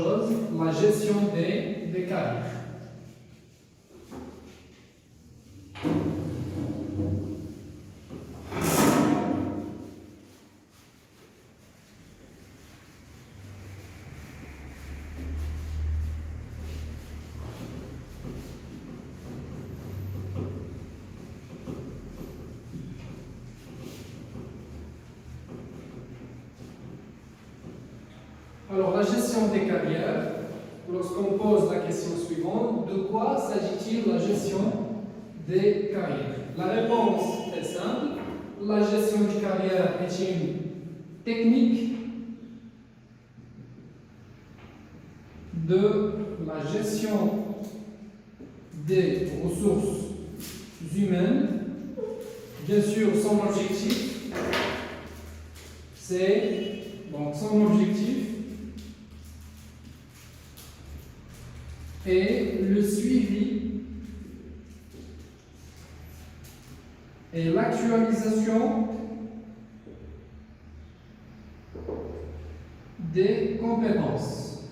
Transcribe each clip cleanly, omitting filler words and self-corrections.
chose, la gestion des carrières. Alors, la gestion des carrières, lorsqu'on pose la question suivante, de quoi s'agit-il la gestion des carrières? La réponse est simple. La gestion des carrières est une technique de la gestion des ressources humaines. Bien sûr, son objectif, et le suivi et l'actualisation des compétences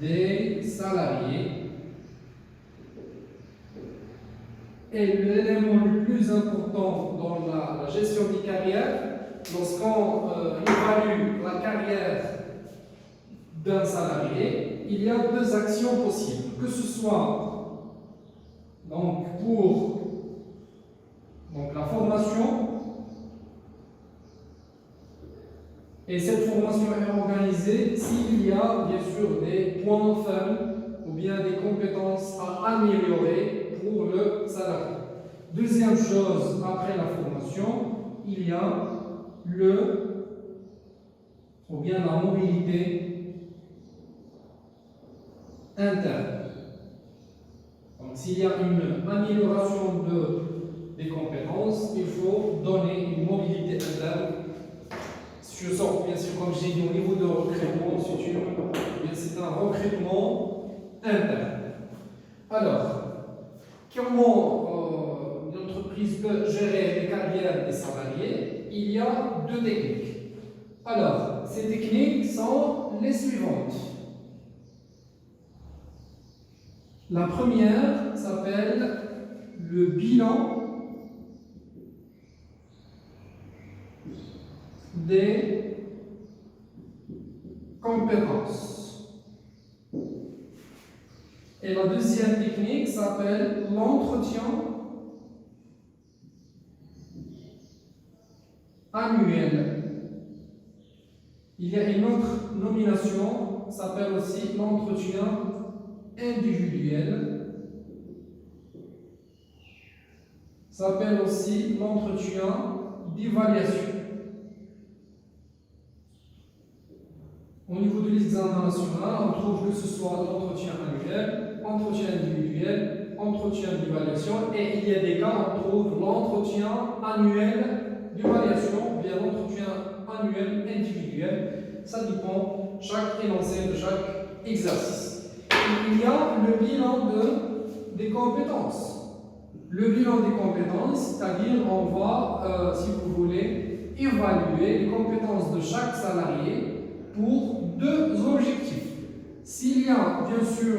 des salariés est l'élément le plus important dans la gestion des carrières. Lorsqu'on évalue la carrière d'un salarié, il y a deux actions possibles, que ce soit pour la formation, et cette formation est organisée s'il y a bien sûr des points faibles ou bien des compétences à améliorer pour le salarié. Deuxième chose, après la formation, il y a la mobilité interne. Donc, s'il y a une amélioration des compétences, il faut donner une mobilité interne. Je sors, bien sûr, comme j'ai dit, au niveau de recrutement, c'est un recrutement interne. Alors, comment l'entreprise peut gérer les carrières des salariés? Il y a deux techniques. Alors, ces techniques sont les suivantes. La première s'appelle le bilan des compétences. Et la deuxième technique s'appelle l'entretien annuel. Il y a une autre nomination, s'appelle aussi l'entretien individuel. S'appelle aussi l'entretien d'évaluation. Au niveau de l'examen national, on trouve que ce soit l'entretien annuel, entretien individuel, entretien d'évaluation, et il y a des cas où on trouve l'entretien annuel d'évaluation ou bien l'entretien annuel individuel. Ça dépend chaque énoncé de chaque exercice. Et il y a le bilan des compétences. Le bilan des compétences, c'est-à-dire on va, si vous voulez, évaluer les compétences de chaque salarié pour deux objectifs. S'il y a bien sûr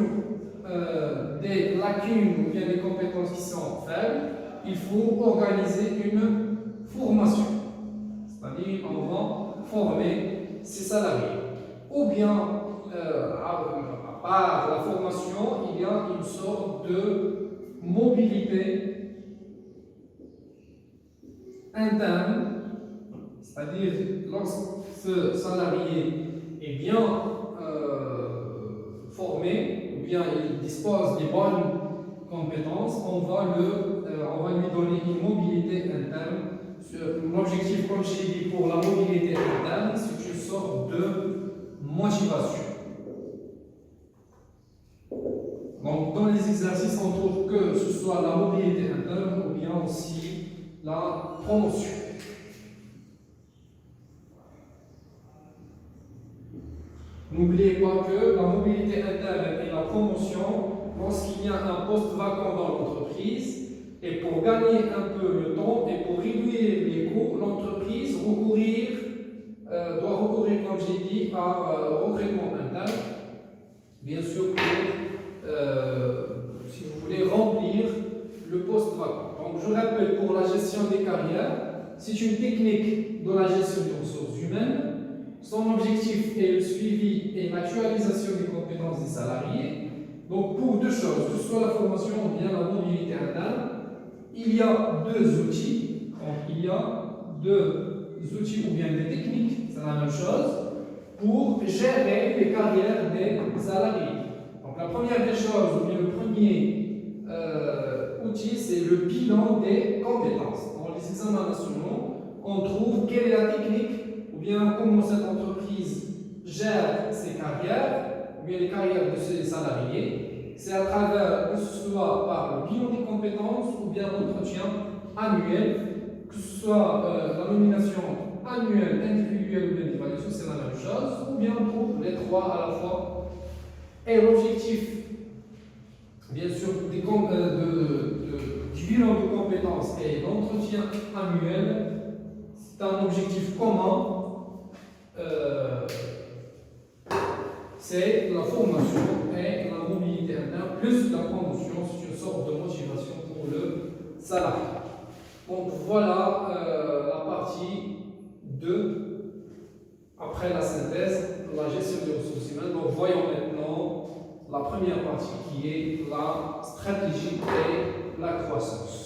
des lacunes ou bien des compétences qui sont faibles, il faut organiser une formation. C'est-à-dire on va former ces salariés. Ou bien, à part la formation, il y a une sorte de mobilité interne. C'est-à-dire, lorsque ce salarié est bien formé, ou bien il dispose des bonnes compétences, on va lui donner une mobilité interne. L'objectif, comme je l'ai dit, pour la mobilité interne, c'est une sorte de motivation. Donc, dans les exercices, on trouve que ce soit la mobilité interne ou bien aussi la promotion. N'oubliez pas que la mobilité interne et la promotion, lorsqu'il y a un poste vacant dans l'entreprise, et pour gagner un peu le temps et pour réduire les coûts, l'entreprise doit recourir, comme j'ai dit, par recrutement interne, bien sûr, pour, si vous voulez, remplir le poste vacant. Donc, je rappelle, pour la gestion des carrières, c'est une technique de la gestion des ressources humaines. Son objectif est le suivi et l'actualisation des compétences des salariés. Donc, pour deux choses, que ce soit la formation ou bien la mobilité interne, il y a deux outils. Donc, il y a deux outils ou bien des techniques, c'est la même chose, pour gérer les carrières des salariés. Donc, la première des choses, ou bien le premier outil, c'est le bilan des compétences. Dans les examens nationaux, on trouve quelle est la technique, ou bien comment cette entreprise gère ses carrières, ou bien les carrières de ses salariés. C'est à travers, que ce soit par le bilan des compétences, ou bien l'entretien annuel, que ce soit la nomination annuelle, individuelle ou bien d'évaluation, c'est la même chose, ou bien on trouve les trois à la fois. Et l'objectif, bien sûr, du bilan de compétences et l'entretien annuel, c'est un objectif commun. C'est la formation et la mobilité interne, plus la promotion, c'est une sorte de motivation pour le salarié. Donc voilà la partie 2, après la synthèse, la gestion des ressources humaines. Donc voyons maintenant la première partie qui est la stratégie et la croissance.